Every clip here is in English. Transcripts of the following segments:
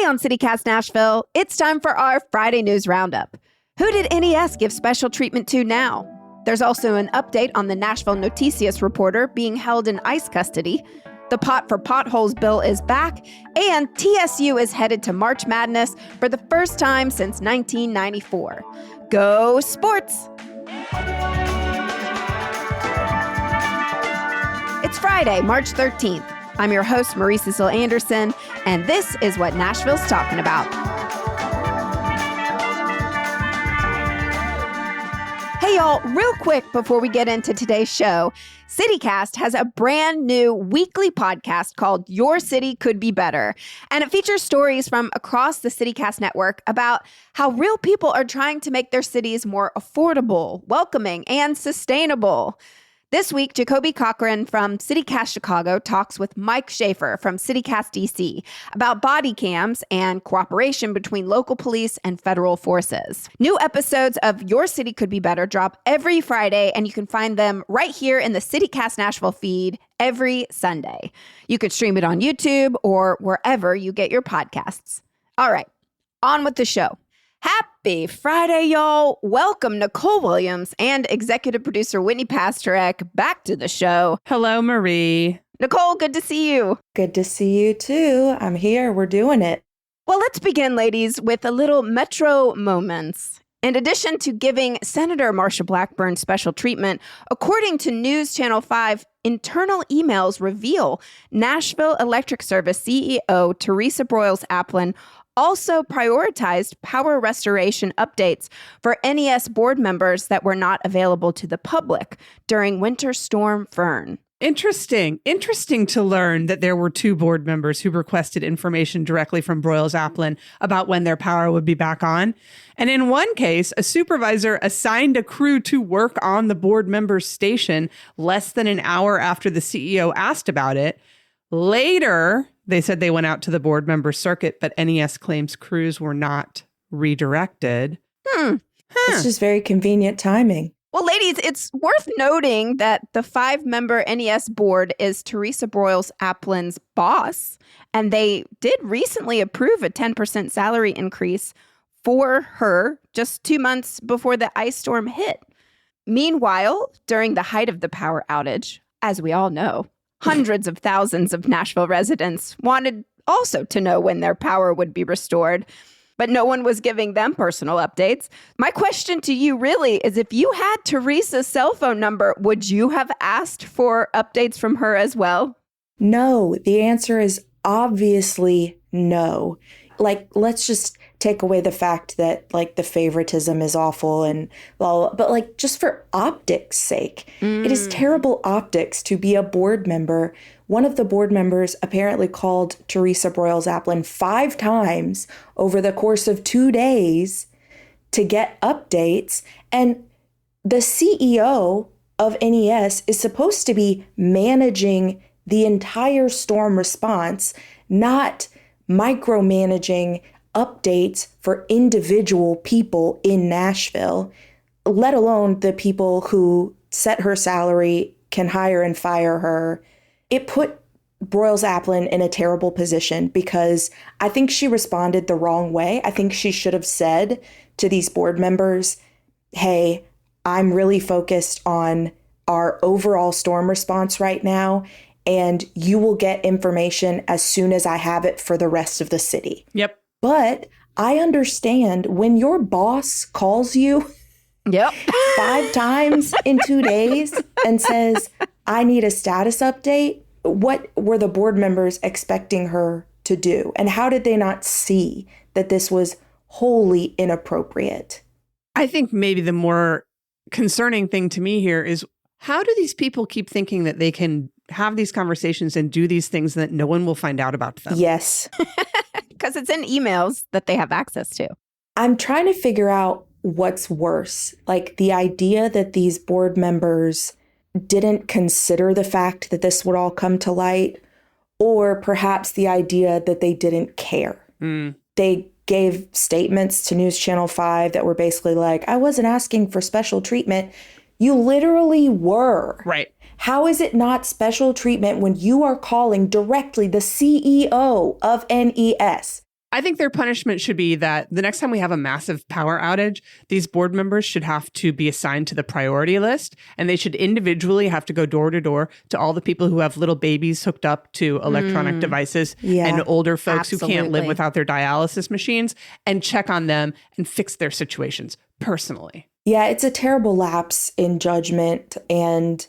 Today on CityCast Nashville, it's time for our Friday News Roundup. Who did NES give special treatment to now? There's also an update on the Nashville Noticias reporter being held in ICE custody. The Pot for Potholes bill is back, and TSU is headed to March Madness for the first time since 1994. Go sports! It's Friday, March 13th. I'm your host, Marie Cecil Anderson, and this is what Nashville's talking about. Hey y'all, real quick before we get into today's show, CityCast has a brand new weekly podcast called Your City Could Be Better, and it features stories from across the CityCast network about how real people are trying to make their cities more affordable, welcoming, and sustainable. This week, Jacoby Cochran from CityCast Chicago talks with Mike Schaefer from CityCast DC about body cams and cooperation between local police and federal forces. New episodes of Your City Could Be Better drop every Friday, and you can find them right here in the CityCast Nashville feed every Sunday. You can stream it on YouTube or wherever you get your podcasts. All right, on with the show. Happy Friday, y'all. Welcome Nicole Williams and executive producer Whitney Pastorek back to the show. Hello, Marie. Nicole, good to see you. Good to see you too. I'm here. We're doing it. Well, let's begin, ladies, with a little Metro Moments. In addition to giving Senator Marsha Blackburn special treatment, according to News Channel 5, internal emails reveal Nashville Electric Service CEO Teresa Broyles-Applin also prioritized power restoration updates for NES board members that were not available to the public during Winter Storm Fern. Interesting to learn that there were two board members who requested information directly from Broyles-Applin about when their power would be back on. And in one case, a supervisor assigned a crew to work on the board member's station less than an hour after the CEO asked about it. Later, they said they went out to the board member circuit, but NES claims crews were not redirected. It's just very convenient timing. Well, ladies, it's worth noting that the 5-member NES board is Teresa Broyles-Applin's boss, and they did recently approve a 10% salary increase for her just 2 months before the ice storm hit. Meanwhile, during the height of the power outage, as we all know, hundreds of thousands of Nashville residents wanted also to know when their power would be restored, but no one was giving them personal updates. My question to you really is, if you had Teresa's cell phone number, would you have asked for updates from her as well? No, the answer is obviously no. Let's just take away the fact that, the favoritism is awful and blah, blah, but, just for optics' sake, It is terrible optics to be a board member. One of the board members apparently called Teresa Broyles-Applin 5 times over the course of 2 days to get updates. And the CEO of NES is supposed to be managing the entire storm response, not micromanaging updates for individual people in Nashville, let alone the people who set her salary, can hire and fire her. It put Broyles-Applin in a terrible position because I think she responded the wrong way. I think she should have said to these board members, hey, I'm really focused on our overall storm response right now, and you will get information as soon as I have it for the rest of the city. Yep. But I understand when your boss calls you 5 times in 2 days and says, I need a status update. What were the board members expecting her to do? And how did they not see that this was wholly inappropriate? I think maybe the more concerning thing to me here is, how do these people keep thinking that they can have these conversations and do these things that no one will find out about them? Yes. Because it's in emails that they have access to. I'm trying to figure out what's worse. The idea that these board members didn't consider the fact that this would all come to light, or perhaps the idea that they didn't care. They gave statements to News Channel 5 that were basically I wasn't asking for special treatment. You literally were. Right. How is it not special treatment when you are calling directly the CEO of NES? I think their punishment should be that the next time we have a massive power outage, these board members should have to be assigned to the priority list, and they should individually have to go door to door to all the people who have little babies hooked up to electronic devices and older folks who can't live without their dialysis machines, and check on them and fix their situations personally. Yeah, it's a terrible lapse in judgment, and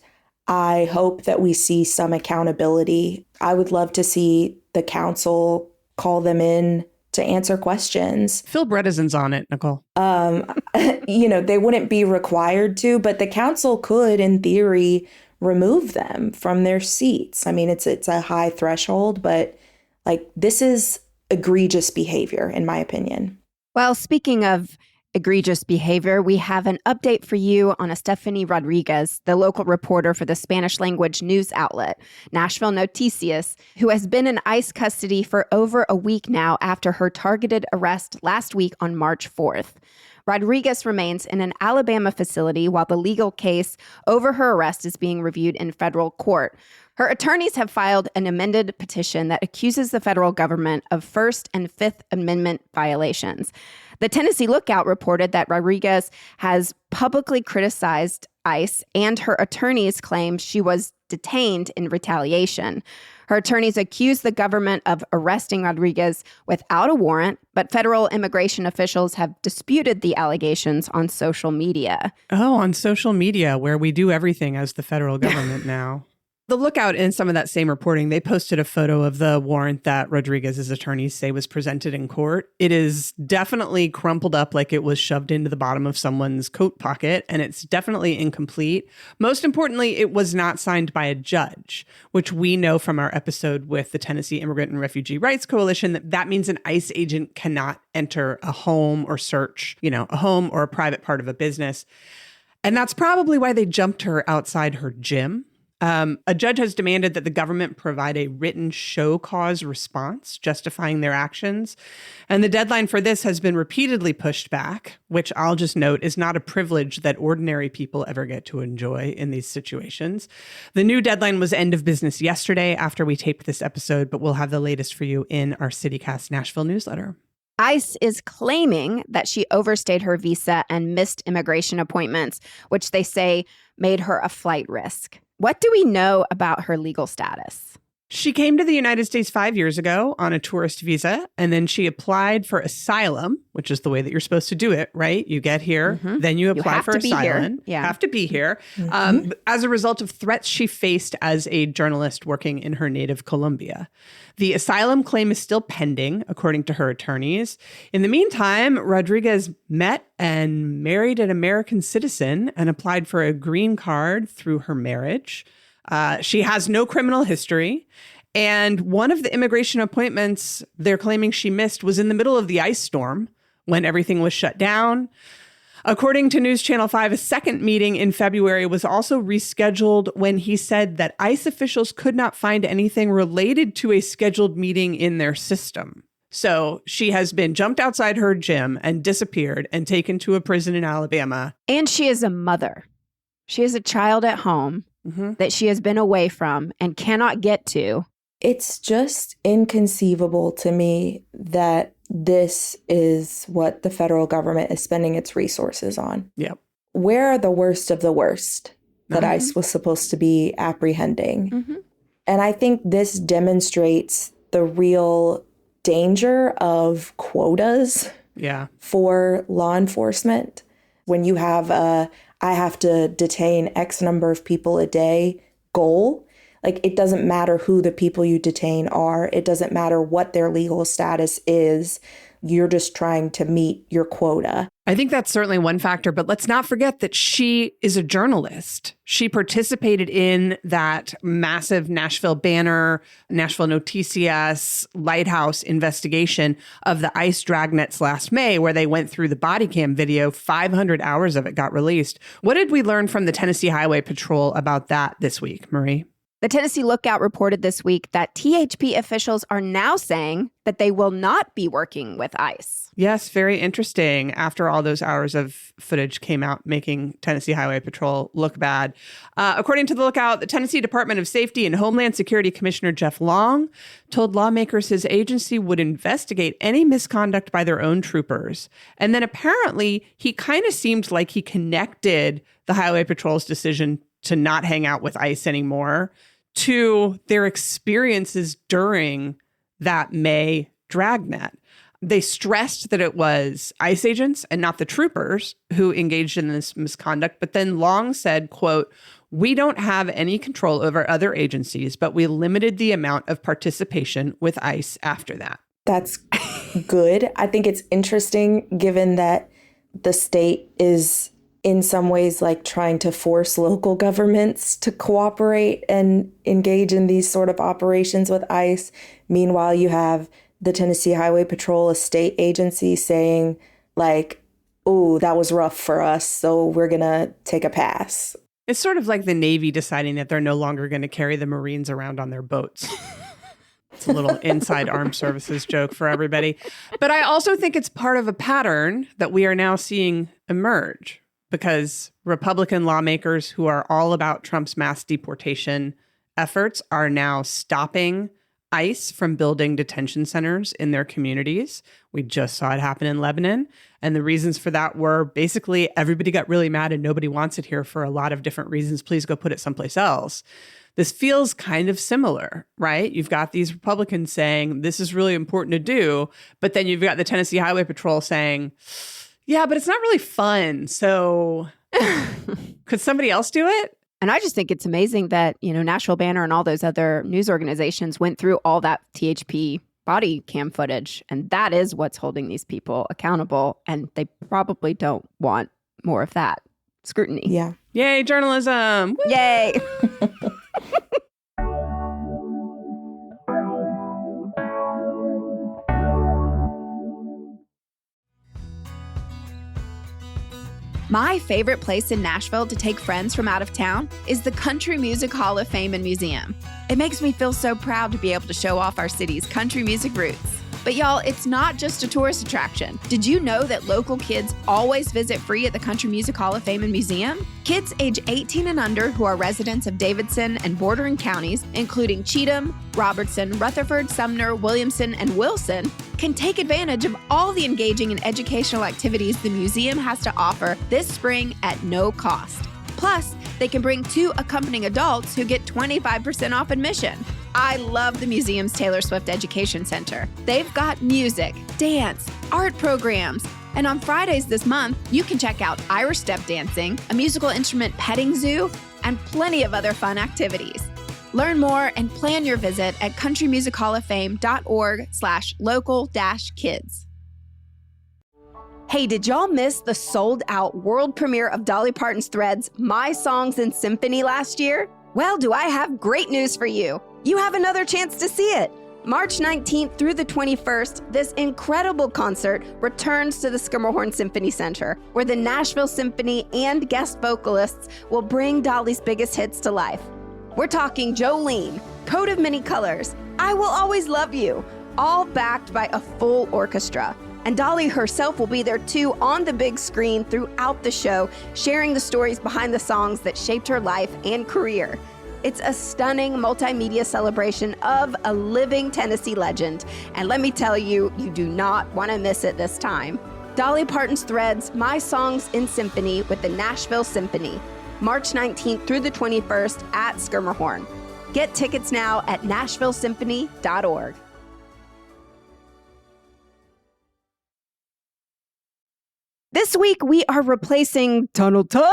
I hope that we see some accountability. I would love to see the council call them in to answer questions. Phil Bredesen's on it, Nicole. They wouldn't be required to, but the council could, in theory, remove them from their seats. I mean, it's a high threshold, but this is egregious behavior, in my opinion. Well, speaking of egregious behavior, we have an update for you on Estefany Rodriguez, the local reporter for the Spanish language news outlet, Nashville Noticias, who has been in ICE custody for over a week now after her targeted arrest last week on March 4th. Rodriguez remains in an Alabama facility while the legal case over her arrest is being reviewed in federal court. Her attorneys have filed an amended petition that accuses the federal government of First and Fifth Amendment violations. The Tennessee Lookout reported that Rodriguez has publicly criticized ICE, and her attorneys claim she was detained in retaliation. Her attorneys accuse the government of arresting Rodriguez without a warrant, but federal immigration officials have disputed the allegations on social media. Oh, on social media, where we do everything as the federal government now. The Lookout, in some of that same reporting, they posted a photo of the warrant that Rodriguez's attorneys say was presented in court. It is definitely crumpled up like it was shoved into the bottom of someone's coat pocket, and it's definitely incomplete. Most importantly, it was not signed by a judge, which we know from our episode with the Tennessee Immigrant and Refugee Rights Coalition that means an ICE agent cannot enter a home or search, a home or a private part of a business. And that's probably why they jumped her outside her gym. A judge has demanded that the government provide a written show cause response justifying their actions. And the deadline for this has been repeatedly pushed back, which I'll just note is not a privilege that ordinary people ever get to enjoy in these situations. The new deadline was end of business yesterday after we taped this episode, but we'll have the latest for you in our CityCast Nashville newsletter. ICE is claiming that she overstayed her visa and missed immigration appointments, which they say made her a flight risk. What do we know about her legal status? She came to the United States 5 years ago on a tourist visa, and then she applied for asylum, which is the way that you're supposed to do it, right? You get here, then you apply for asylum. You have to be here. As a result of threats she faced as a journalist working in her native Colombia. The asylum claim is still pending, according to her attorneys. In the meantime, Rodriguez met and married an American citizen and applied for a green card through her marriage. She has no criminal history. And one of the immigration appointments they're claiming she missed was in the middle of the ice storm when everything was shut down. According to News Channel 5, a second meeting in February was also rescheduled when he said that ICE officials could not find anything related to a scheduled meeting in their system. So she has been jumped outside her gym and disappeared and taken to a prison in Alabama. And she is a mother. She has a child at home that she has been away from and cannot get to. It's just inconceivable to me that this is what the federal government is spending its resources on. Yep. Where are the worst of the worst that ICE was supposed to be apprehending? And I think this demonstrates the real danger of quotas for law enforcement. When you have I have to detain X number of people a day goal, it doesn't matter who the people you detain are. It doesn't matter what their legal status is. You're just trying to meet your quota. I think that's certainly one factor, but let's not forget that she is a journalist. She participated in that massive Nashville banner, Nashville Noticias Lighthouse investigation of the ICE dragnets last May, where they went through the body cam video. 500 hours of it got released. What did we learn from the Tennessee Highway Patrol about that this week, Marie? The Tennessee Lookout reported this week that THP officials are now saying that they will not be working with ICE. Yes, very interesting. After all those hours of footage came out making Tennessee Highway Patrol look bad. According to the Lookout, the Tennessee Department of Safety and Homeland Security Commissioner Jeff Long told lawmakers his agency would investigate any misconduct by their own troopers. And then apparently he kind of seemed like he connected the Highway Patrol's decision to not hang out with ICE anymore to their experiences during that May dragnet. They stressed that it was ICE agents and not the troopers who engaged in this misconduct. But then Long said, quote, "We don't have any control over other agencies, but we limited the amount of participation with ICE after that." That's good. I think it's interesting given that the state is in some ways like trying to force local governments to cooperate and engage in these sort of operations with ICE. Meanwhile, you have the Tennessee Highway Patrol, a state agency, saying like, "Oh, that was rough for us, so we're going to take a pass." It's sort of like the Navy deciding that they're no longer going to carry the Marines around on their boats. It's a little inside armed services joke for everybody. But I also think it's part of a pattern that we are now seeing emerge, because Republican lawmakers who are all about Trump's mass deportation efforts are now stopping ICE from building detention centers in their communities. We just saw it happen in Lebanon. And the reasons for that were basically everybody got really mad and nobody wants it here for a lot of different reasons. Please go put it someplace else. This feels kind of similar, right? You've got these Republicans saying this is really important to do, but then you've got the Tennessee Highway Patrol saying, yeah, but it's not really fun. So could somebody else do it? And I just think it's amazing that, Nashville Banner and all those other news organizations went through all that THP body cam footage. And that is what's holding these people accountable. And they probably don't want more of that scrutiny. Yeah. Yay, journalism. Woo! Yay. My favorite place in Nashville to take friends from out of town is the Country Music Hall of Fame and Museum. It makes me feel so proud to be able to show off our city's country music roots. But y'all, it's not just a tourist attraction. Did you know that local kids always visit free at the Country Music Hall of Fame and Museum? Kids age 18 and under who are residents of Davidson and bordering counties, including Cheatham, Robertson, Rutherford, Sumner, Williamson, and Wilson, can take advantage of all the engaging and educational activities the museum has to offer this spring at no cost. Plus, they can bring 2 accompanying adults who get 25% off admission. I love the museum's Taylor Swift Education Center. They've got music, dance, art programs, and on Fridays this month, you can check out Irish step dancing, a musical instrument petting zoo, and plenty of other fun activities. Learn more and plan your visit at countrymusichofoffame.org/local-kids. Hey, did y'all miss the sold-out world premiere of Dolly Parton's Threads, My Songs in Symphony last year? Well, do I have great news for you. You have another chance to see it. March 19th through the 21st, this incredible concert returns to the Skirmerhorn Symphony Center, where the Nashville Symphony and guest vocalists will bring Dolly's biggest hits to life. We're talking Jolene, Coat of Many Colors, I Will Always Love You, all backed by a full orchestra. And Dolly herself will be there too on the big screen throughout the show, sharing the stories behind the songs that shaped her life and career. It's a stunning multimedia celebration of a living Tennessee legend. And let me tell you, you do not want to miss it this time. Dolly Parton's Threads, My Songs in Symphony with the Nashville Symphony, March 19th through the 21st at Skirmerhorn. Get tickets now at nashvillesymphony.org. This week, we are replacing Tunnel Time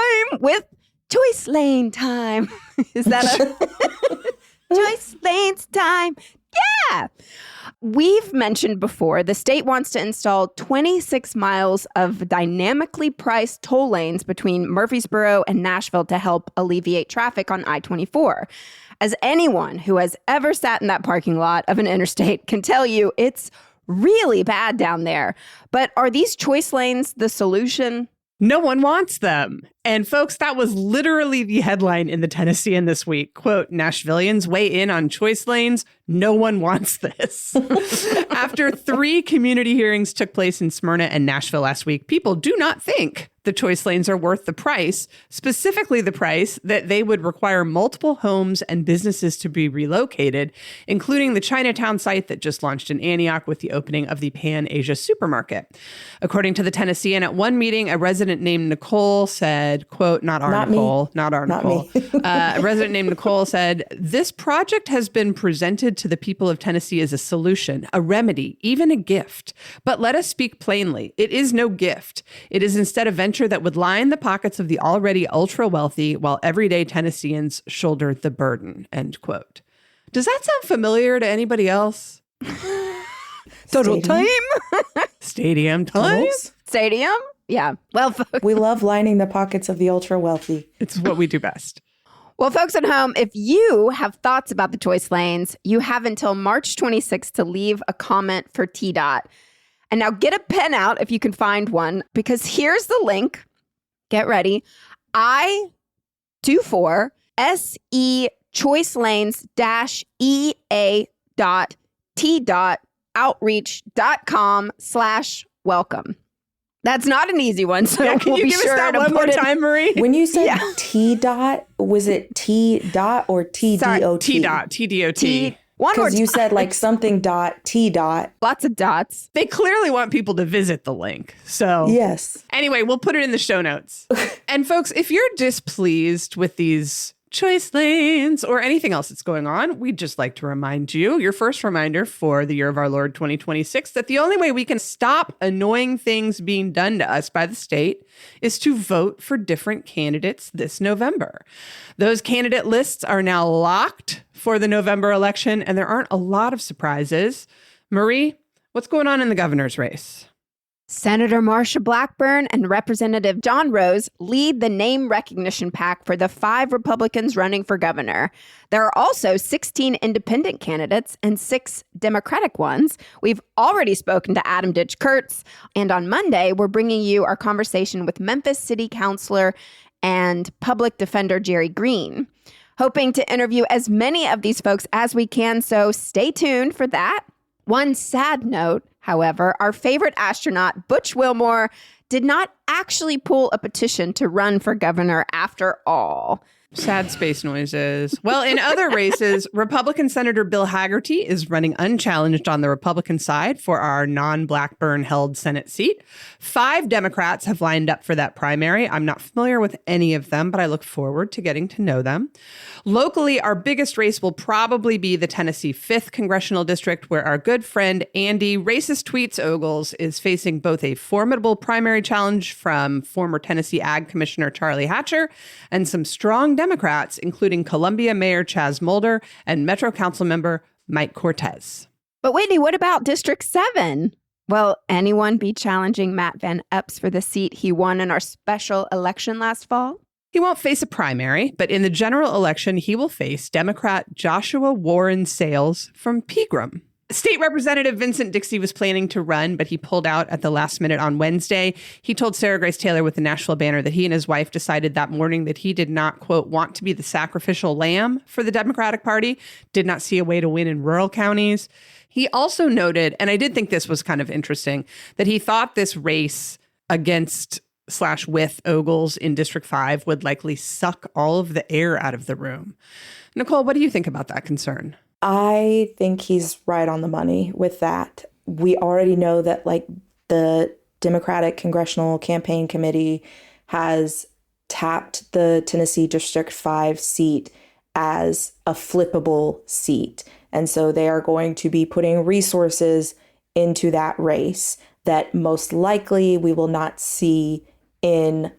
with Choice Lane Time. Is that a Choice Lane's Time? Yeah! We've mentioned before, the state wants to install 26 miles of dynamically priced toll lanes between Murfreesboro and Nashville to help alleviate traffic on I-24. As anyone who has ever sat in that parking lot of an interstate can tell you, it's really bad down there. But are these choice lanes the solution? No one wants them. And folks, that was literally the headline in the Tennessean this week. Quote, Nashvillians weigh in on choice lanes. No one wants this. After 3 community hearings took place in Smyrna and Nashville last week, people do not think the choice lanes are worth the price, specifically the price that they would require multiple homes and businesses to be relocated, including the Chinatown site that just launched in Antioch with the opening of the Pan Asia supermarket. According to the Tennessean, at one meeting, a resident named Nicole said, quote, not Nicole. A resident named Nicole said, this project has been presented to the people of Tennessee as a solution, a remedy, even a gift. But let us speak plainly. It is no gift. It is instead a venture that would line the pockets of the already ultra wealthy while everyday Tennesseans shoulder the burden, end quote. Does that sound familiar to anybody else? Total time. Stadium time. Stadium. Yeah. Well, we love lining the pockets of the ultra wealthy. It's what we do best. Well, folks at home, if you have thoughts about the choice lanes, you have until March 26th to leave a comment for TDOT. And now get a pen out if you can find one, because here's the link. Get ready. I24SE choice lanes ea.t.outreach.com/welcome. That's not an easy one, so yeah, can we'll you be give sure us that to one more time, Marie? When you said T-dot, was it T-dot or T-D-O-T? T-dot, T-D-O-T. One more Because you said like something dot, T-dot. Lots of dots. They clearly want people to visit the link. So yes. Anyway, we'll put it in the show notes. And folks, if you're displeased with these choice lanes or anything else that's going on, we'd just like to remind you, your first reminder for the year of our Lord 2026, that the only way we can stop annoying things being done to us by the state is to vote for different candidates this November. Those candidate lists are now locked for the November election, and there aren't a lot of surprises. Marie, what's going on in the governor's race? Senator Marsha Blackburn and Representative John Rose lead the name recognition pack for the 5 Republicans running for governor. There are also 16 independent candidates and 6 Democratic ones. We've already spoken to Adam Ditch Kurtz, and on Monday, we're bringing you our conversation with Memphis City Councilor and Public Defender Jerry Green. Hoping to interview as many of these folks as we can, so stay tuned for that. One sad note, however, our favorite astronaut, Butch Wilmore, did not actually pull a petition to run for governor after all. Sad space noises. Well, in other races, Republican Senator Bill Haggerty is running unchallenged on the Republican side for our non-Blackburn-held Senate seat. 5 Democrats have lined up for that primary. I'm not familiar with any of them, but I look forward to getting to know them. Locally, our biggest race will probably be the Tennessee 5th Congressional District, where our good friend Andy Racist Tweets Ogles is facing both a formidable primary challenge from former Tennessee Ag Commissioner Charlie Hatcher and some strong Democrats, including Columbia Mayor Chaz Mulder and Metro Council member Mike Cortez. But Whitney, what about District 7? Will anyone be challenging Matt Van Epps for the seat he won in our special election last fall? He won't face a primary, but in the general election, he will face Democrat Joshua Warren Sales from Pegram. State Representative Vincent Dixie was planning to run, but he pulled out at the last minute on Wednesday. He told Sarah Grace Taylor with the Nashville Banner that he and his wife decided that morning that he did not, quote, want to be the sacrificial lamb for the Democratic Party, did not see a way to win in rural counties. He also noted, and I did think this was kind of interesting, that he thought this race against/with Ogles in District 5 would likely suck all of the air out of the room. Nicole, what do you think about that concern? I think he's right on the money with that. We already know that like the Democratic Congressional Campaign Committee has tapped the Tennessee District 5 seat as a flippable seat. And so they are going to be putting resources into that race that most likely we will not see in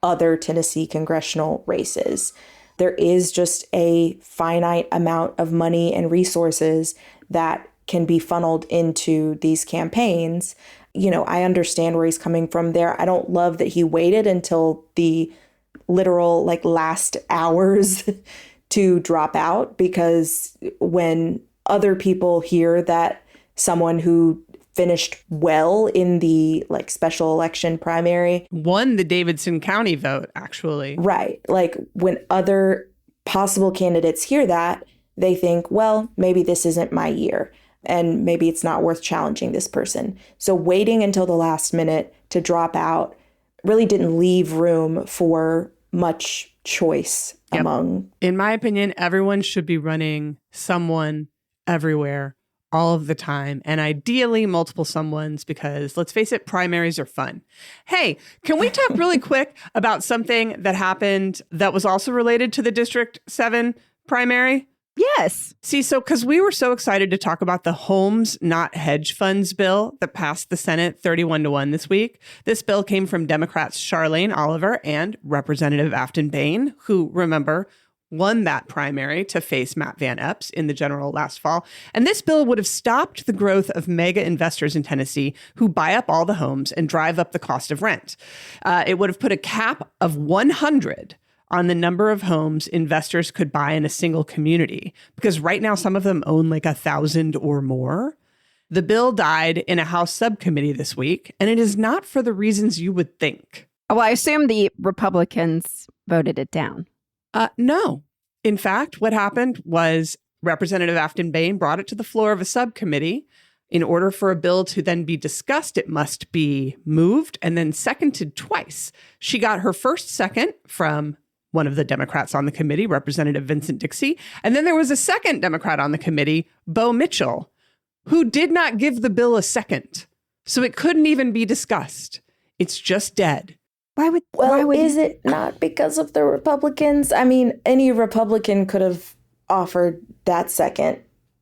other Tennessee congressional races. There is just a finite amount of money and resources that can be funneled into these campaigns. You know, I understand where he's coming from there. I don't love that he waited until the literal like last hours to drop out, because when other people hear that someone who finished well in the like special election primary. Won the Davidson County vote, actually. Right. Like when other possible candidates hear that, they think, well, maybe this isn't my year and maybe it's not worth challenging this person. So waiting until the last minute to drop out really didn't leave room for much choice among. In my opinion, everyone should be running someone everywhere all of the time, and ideally multiple someones, because let's face it, primaries are fun. Hey, can we talk really quick about something that happened that was also related to the District 7 primary? Yes. See, so because we were so excited to talk about the Homes Not Hedge Funds bill that passed the Senate 31-1 this week. This bill came from Democrats Charlene Oliver and Representative Afton Bain, who, remember, won that primary to face Matt Van Epps in the general last fall. And this bill would have stopped the growth of mega investors in Tennessee who buy up all the homes and drive up the cost of rent. It would have put a cap of 100 on the number of homes investors could buy in a single community, because right now some of them own like 1,000 or more. The bill died in a House subcommittee this week, and it is not for the reasons you would think. Well, I assume the Republicans voted it down. No. In fact, what happened was Representative Afton Bain brought it to the floor of a subcommittee. In order for a bill to then be discussed, it must be moved and then seconded twice. She got her first second from one of the Democrats on the committee, Representative Vincent Dixie. And then there was a second Democrat on the committee, Bo Mitchell, who did not give the bill a second. So it couldn't even be discussed. It's just dead. Why would Is it not because of the Republicans? I mean, any Republican could have offered that second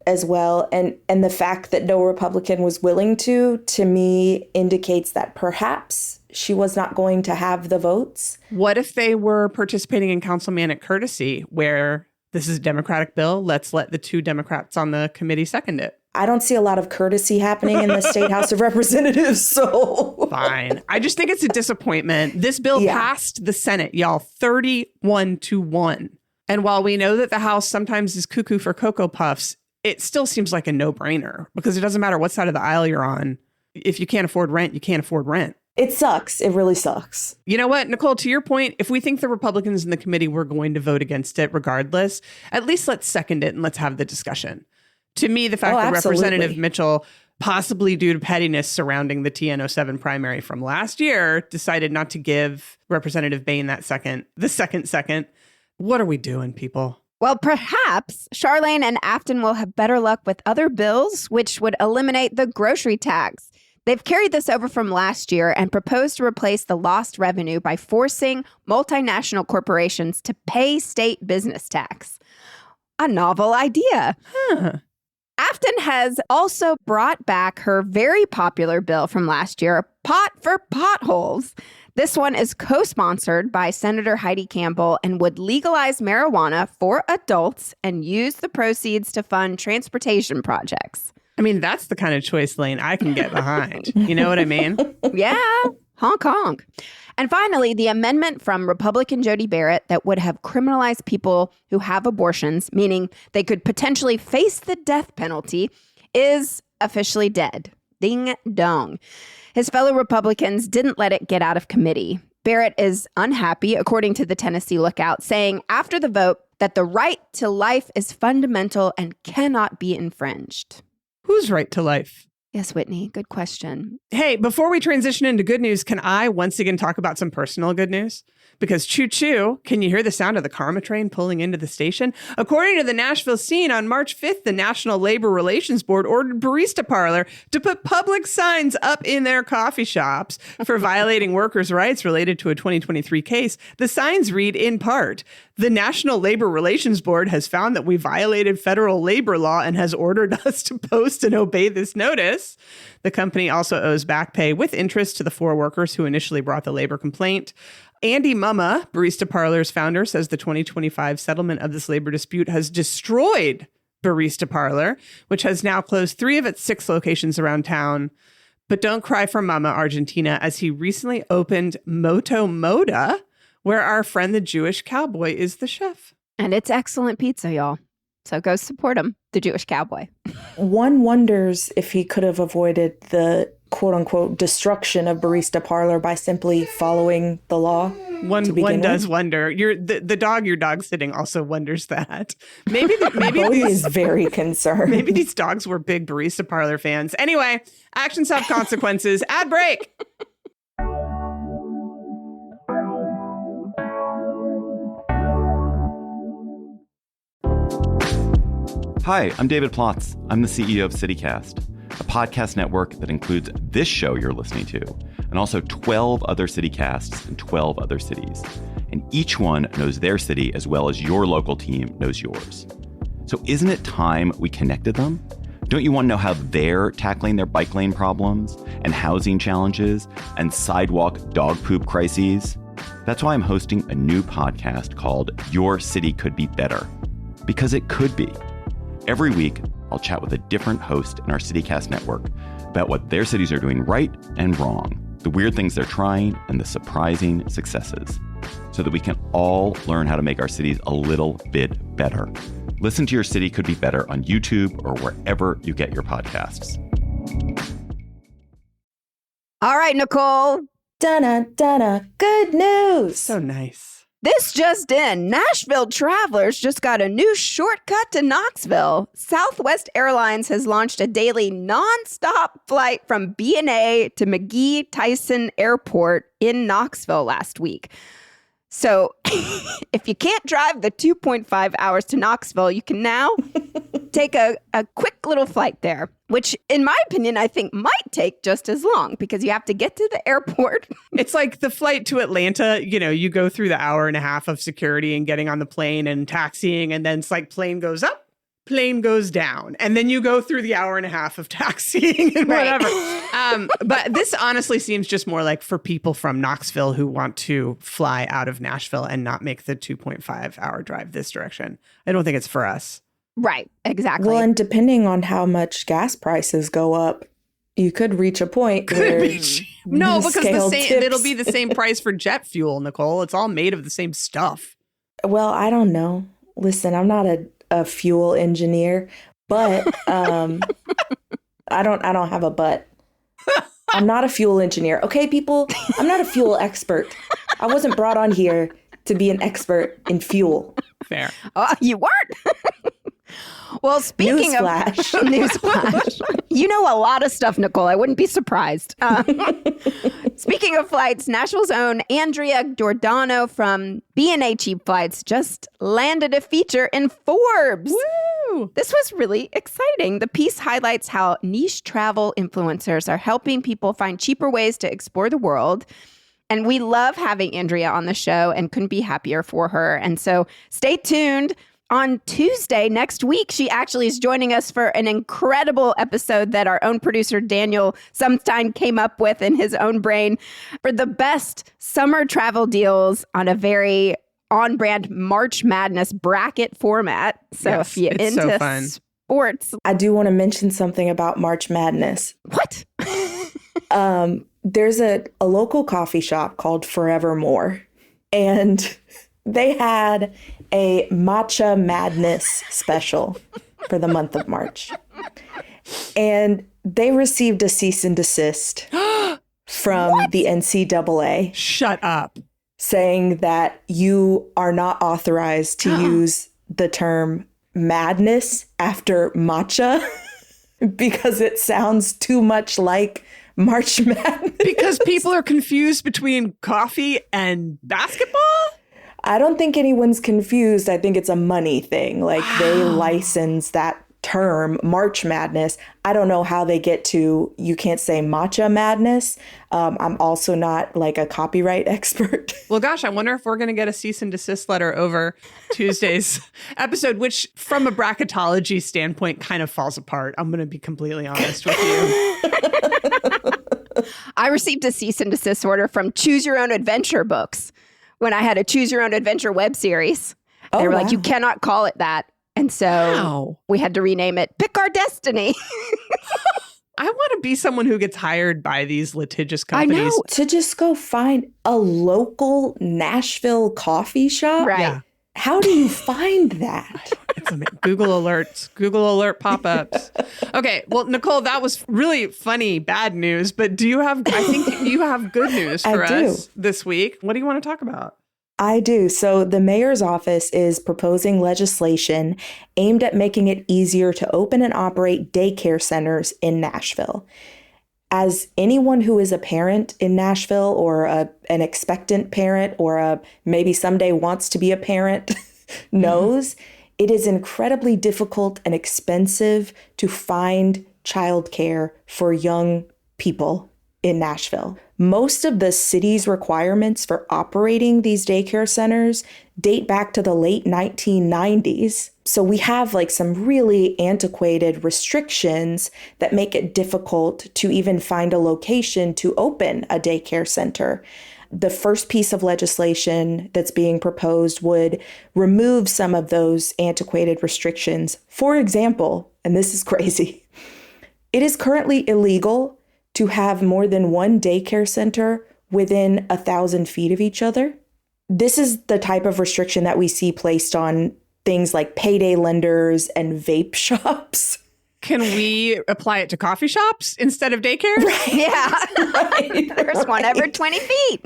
as well. And the fact that no Republican was willing to me, indicates that perhaps she was not going to have the votes. What if they were participating in councilmanic courtesy, where this is a Democratic bill, let's let the two Democrats on the committee second it? I don't see a lot of courtesy happening in the State House of Representatives, so. Fine. I just think it's a disappointment. This bill passed the Senate, y'all, 31-1. And while we know that the House sometimes is cuckoo for Cocoa Puffs, it still seems like a no-brainer, because it doesn't matter what side of the aisle you're on. If you can't afford rent, you can't afford rent. It sucks. It really sucks. You know what, Nicole, to your point, if we think the Republicans in the committee were going to vote against it regardless, at least let's second it and let's have the discussion. To me, the fact that Representative Mitchell, possibly due to pettiness surrounding the TN07 primary from last year, decided not to give Representative Bain the second. What are we doing, people? Well, perhaps Charlene and Afton will have better luck with other bills, which would eliminate the grocery tax. They've carried this over from last year and proposed to replace the lost revenue by forcing multinational corporations to pay state business tax. A novel idea. Afton has also brought back her very popular bill from last year, Pot for Potholes. This one is co-sponsored by Senator Heidi Campbell and would legalize marijuana for adults and use the proceeds to fund transportation projects. I mean, that's the kind of choice lane I can get behind. You know what I mean? Yeah. Honk, honk. And finally, the amendment from Republican Jody Barrett that would have criminalized people who have abortions, meaning they could potentially face the death penalty, is officially dead. Ding dong. His fellow Republicans didn't let it get out of committee. Barrett is unhappy, according to the Tennessee Lookout, saying after the vote that the right to life is fundamental and cannot be infringed. Whose right to life? Yes, Whitney, good question. Hey, before we transition into good news, can I once again talk about some personal good news? Because choo-choo, can you hear the sound of the karma train pulling into the station? According to the Nashville Scene, on March 5th, the National Labor Relations Board ordered Barista Parlor to put public signs up in their coffee shops for violating workers' rights related to a 2023 case. The signs read, in part, the National Labor Relations Board has found that we violated federal labor law and has ordered us to post and obey this notice. The company also owes back pay with interest to the 4 workers who initially brought the labor complaint. Andy Mumma, Barista Parlor's founder, says the 2025 settlement of this labor dispute has destroyed Barista Parlor, which has now closed 3 of its 6 locations around town. But don't cry for Mama, Argentina, as he recently opened Moto Moda, where our friend the Jewish cowboy is the chef. And it's excellent pizza, y'all. So go support him, the Jewish cowboy. One wonders if he could have avoided the quote-unquote destruction of Barista Parlor by simply following the law. One does wonder. The dog your dog's sitting also wonders that. Maybe Bodhi is very concerned. Maybe these dogs were big Barista Parlor fans. Anyway, actions have consequences. Ad break. Hi, I'm David Plotz. I'm the CEO of CityCast, a podcast network that includes this show you're listening to, and also 12 other CityCasts in 12 other cities. And each one knows their city as well as your local team knows yours. So isn't it time we connected them? Don't you want to know how they're tackling their bike lane problems and housing challenges and sidewalk dog poop crises? That's why I'm hosting a new podcast called Your City Could Be Better. Because it could be. Every week, I'll chat with a different host in our CityCast network about what their cities are doing right and wrong, the weird things they're trying, and the surprising successes, so that we can all learn how to make our cities a little bit better. Listen to Your City Could Be Better on YouTube or wherever you get your podcasts. All right, Nicole. Dun-na, good news. So nice. This just in, Nashville travelers just got a new shortcut to Knoxville. Southwest Airlines has launched a daily nonstop flight from B&A to McGee-Tyson Airport in Knoxville last week. So if you can't drive the 2.5 hours to Knoxville, you can now take a quick little flight there, which in my opinion, I think might take just as long because you have to get to the airport. It's like the flight to Atlanta. You know, you go through the hour and a half of security and getting on the plane and taxiing. And then it's like plane goes up, plane goes down. And then you go through the hour and a half of taxiing and whatever. But this honestly seems just more like for people from Knoxville who want to fly out of Nashville and not make the 2.5 hour drive this direction. I don't think it's for us. Right, exactly. Well, and depending on how much gas prices go up, you could reach a point where no, because it'll be tips. the same price for jet fuel, Nicole. It's all made of the same stuff. Well, I don't know. Listen, I'm not a fuel engineer, but I don't have a but. I'm not a fuel engineer. Okay, people, I'm not a fuel expert. I wasn't brought on here to be an expert in fuel. Fair. You weren't. Well, speaking Newsflash. of newsflash, you know a lot of stuff, Nicole. I wouldn't be surprised. Speaking of flights, Nashville's own Andrea Giordano from B&A Cheap Flights just landed a feature in Forbes. Woo! This was really exciting. The piece highlights how niche travel influencers are helping people find cheaper ways to explore the world. And we love having Andrea on the show and couldn't be happier for her. And so stay tuned. On Tuesday next week, she actually is joining us for an incredible episode that our own producer, Daniel Sumstein, came up with in his own brain for the best summer travel deals on a very on-brand March Madness bracket format. So Yes, if you're it's so into fun. sports. I do want to mention something about March Madness. What? There's a local coffee shop called Forevermore, and they had a matcha madness special for the month of March. And they received a cease and desist from the NCAA Shut up. saying that you are not authorized to use the term madness after matcha because it sounds too much like March Madness. Because people are confused between coffee and basketball? I don't think anyone's confused. I think it's a money thing. Like they license that term, March Madness. I don't know how they get to, you can't say matcha madness. I'm also not like a copyright expert. Well, gosh, I wonder if we're going to get a cease and desist letter over Tuesday's episode, which from a bracketology standpoint kind of falls apart. I'm going to be completely honest with you. I received a cease and desist order from Choose Your Own Adventure books when I had a Choose Your Own Adventure web series. They were like, you cannot call it that. And so we had to rename it Pick Our Destiny. I want to be someone who gets hired by these litigious companies. I know. To just go find a local Nashville coffee shop. Right. Yeah. How do you find that? Google alerts, Google alert pop-ups. Okay, well, Nicole, that was really funny, bad news, but I think you have good news for us this week. What do you want to talk about? I do. So the mayor's office is proposing legislation aimed at making it easier to open and operate daycare centers in Nashville. As anyone who is a parent in Nashville or an expectant parent or maybe someday wants to be a parent knows, it is incredibly difficult and expensive to find childcare for young people in Nashville. Most of the city's requirements for operating these daycare centers date back to the late 1990s. So we have like some really antiquated restrictions that make it difficult to even find a location to open a daycare center. The first piece of legislation that's being proposed would remove some of those antiquated restrictions. For example, and this is crazy, it is currently illegal to have more than one daycare center within 1,000 feet of each other. This is the type of restriction that we see placed on things like payday lenders and vape shops. Can we apply it to coffee shops instead of daycare? Right. Yeah. Right. There's one every 20 feet.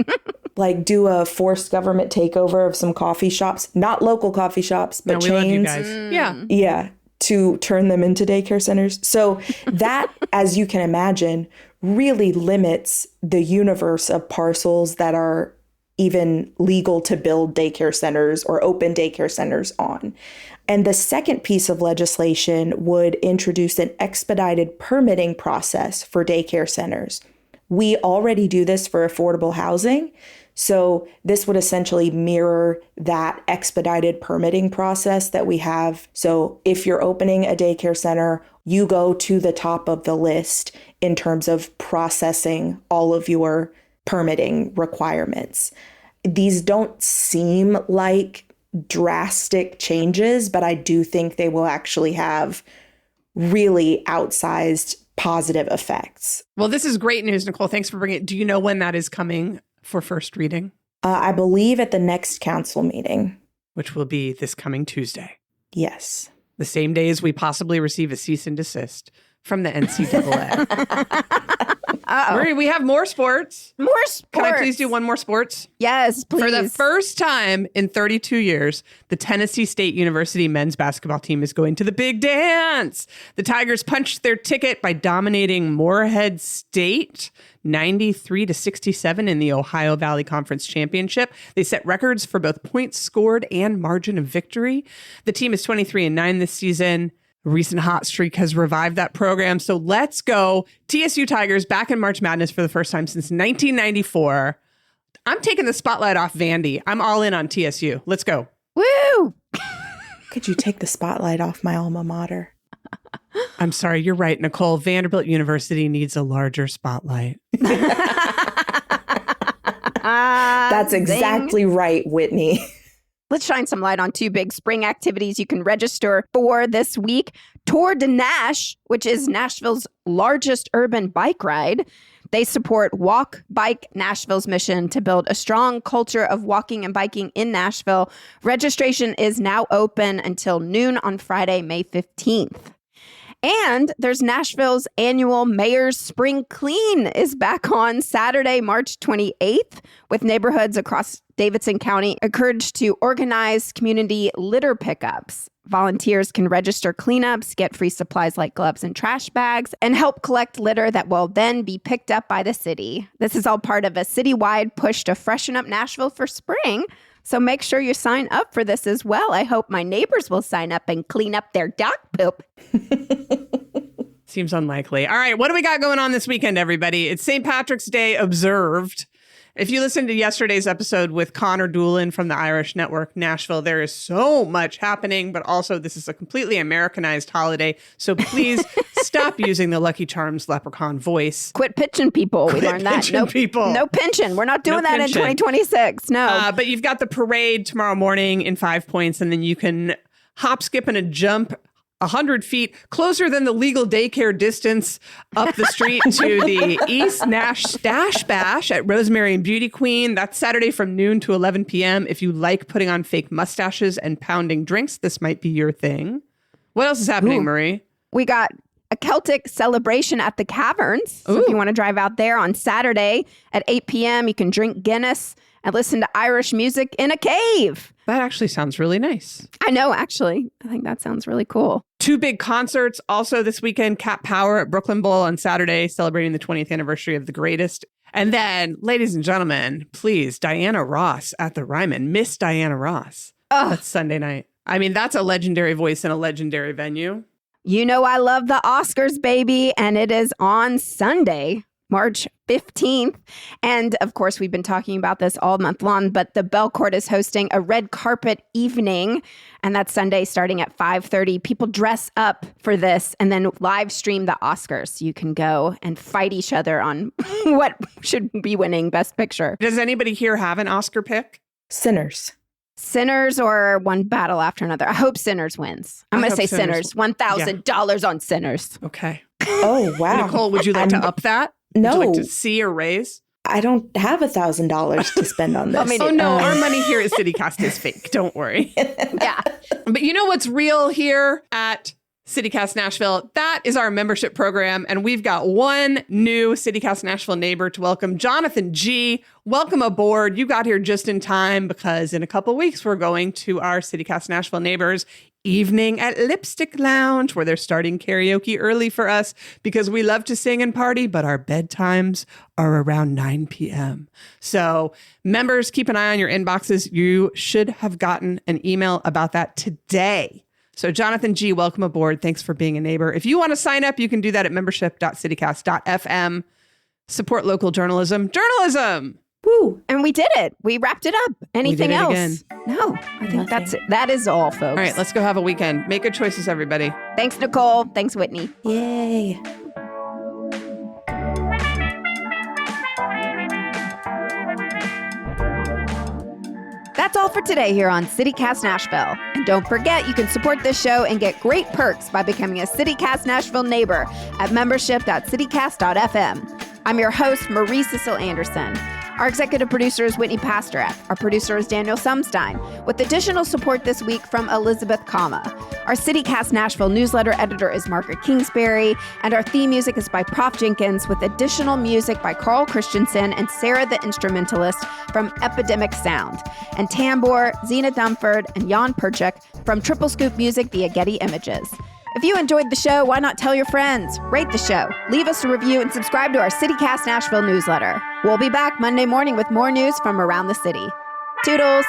Like do a forced government takeover of some coffee shops, not local coffee shops, but we chains. love you guys. Yeah. Yeah, to turn them into daycare centers. So that, as you can imagine, really limits the universe of parcels that are even legal to build daycare centers or open daycare centers on. And the second piece of legislation would introduce an expedited permitting process for daycare centers. We already do this for affordable housing. So this would essentially mirror that expedited permitting process that we have. So if you're opening a daycare center, you go to the top of the list in terms of processing all of your permitting requirements. These don't seem like drastic changes, but I do think they will actually have really outsized positive effects. Well, this is great news, Nicole. Thanks for bringing it. Do you know when that is coming for first reading? I believe at the next council meeting. Which will be this coming Tuesday. Yes. The same day as we possibly receive a cease and desist from the NCAA. We have more sports. More sports. Can I please do one more sports? Yes, please. For the first time in 32 years, the Tennessee State University men's basketball team is going to the big dance. The Tigers punched their ticket by dominating Morehead State 93-67 in the Ohio Valley Conference Championship. They set records for both points scored and margin of victory. The team is 23-9 this season. A recent hot streak has revived that program. So let's go. TSU Tigers back in March Madness for the first time since 1994. I'm taking the spotlight off Vandy. I'm all in on TSU. Let's go. Woo! Could you take the spotlight off my alma mater? I'm sorry. You're right, Nicole. Vanderbilt University needs a larger spotlight. That's exactly right, Whitney. Let's shine some light on two big spring activities you can register for this week. Tour de Nash, which is Nashville's largest urban bike ride. They support Walk Bike Nashville's mission to build a strong culture of walking and biking in Nashville. Registration is now open until noon on Friday, May 15th. And there's Nashville's annual Mayor's Spring Clean is back on Saturday, March 28th, with neighborhoods across Davidson County encouraged to organize community litter pickups. Volunteers can register cleanups, get free supplies like gloves and trash bags, and help collect litter that will then be picked up by the city. This is all part of a citywide push to freshen up Nashville for spring. So make sure you sign up for this as well. I hope my neighbors will sign up and clean up their dog poop. Seems unlikely. All right, what do we got going on this weekend, everybody? It's St. Patrick's Day observed. If you listened to yesterday's episode with Connor Doolin from the Irish Network Nashville, there is so much happening, but also this is a completely Americanized holiday. So please stop using the Lucky Charms leprechaun voice. Quit pitching people. We learned that. No people. No pinching. We're not doing that in 2026. No. But you've got the parade tomorrow morning in 5 Points, and then you can hop, skip, and a jump 100 feet, closer than the legal daycare distance up the street to the East Nash Stash Bash at Rosemary and Beauty Queen. That's Saturday from noon to 11 p.m. If you like putting on fake mustaches and pounding drinks, this might be your thing. What else is happening, Marie? We got a Celtic celebration at the Caverns. So if you want to drive out there on Saturday at 8 p.m., you can drink Guinness and listen to Irish music in a cave. That actually sounds really nice. I know, actually. I think that sounds really cool. 2 big concerts also this weekend. Cat Power at Brooklyn Bowl on Saturday, celebrating the 20th anniversary of The Greatest. And then, ladies and gentlemen, please, Diana Ross at the Ryman. Miss Diana Ross. Oh, That's Sunday night. I mean, that's a legendary voice in a legendary venue. you know I love the Oscars, baby. And it is on Sunday, March 15th. And of course, we've been talking about this all month long, but the Bell Court is hosting a red carpet evening. And that's Sunday starting at 5:30. People dress up for this and then live stream the Oscars. So you can go and fight each other on what should be winning Best Picture. Does anybody here have an Oscar pick? Sinners. Sinners or one battle after another? I hope Sinners wins. I'm going to say Sinners. $1,000 on Sinners. Okay. Oh, wow. Nicole, would you like to up that? No. Would you like to see a raise? I don't have $1,000 to spend on this. Oh, no. Our money here at CityCast is fake. Don't worry. Yeah. But you know what's real here at CityCast Nashville? That is our membership program. And we've got one new CityCast Nashville neighbor to welcome, Jonathan G. Welcome aboard. You got here just in time because in a couple of weeks, we're going to our CityCast Nashville neighbors evening at Lipstick Lounge, where they're starting karaoke early for us because we love to sing and party, but our bedtimes are around 9 p.m. So members, keep an eye on your inboxes. You should have gotten an email about that today. So Jonathan G., welcome aboard. Thanks for being a neighbor. If you want to sign up, you can do that at membership.citycast.fm. Support local journalism. Journalism! Woo. And we did it. We wrapped it up. Anything else? Again. No, I think that's it. That is all, folks. All right, let's go have a weekend. Make good choices, everybody. Thanks, Nicole. Thanks, Whitney. Yay. That's all for today here on CityCast Nashville. And don't forget, you can support this show and get great perks by becoming a CityCast Nashville neighbor at membership.citycast.fm. I'm your host, Marie Cecil Anderson. Our executive producer is Whitney Pastorak. Our producer is Daniel Sumstein, with additional support this week from Elizabeth Kama. Our CityCast Nashville newsletter editor is Margaret Kingsbury, and our theme music is by Prof Jenkins, with additional music by Carl Christensen and Sarah the Instrumentalist from Epidemic Sound, and Tambor, Zena Dumford, and Jan Perchik from Triple Scoop Music via Getty Images. If you enjoyed the show, why not tell your friends? Rate the show, leave us a review, and subscribe to our CityCast Nashville newsletter. We'll be back Monday morning with more news from around the city. Toodles!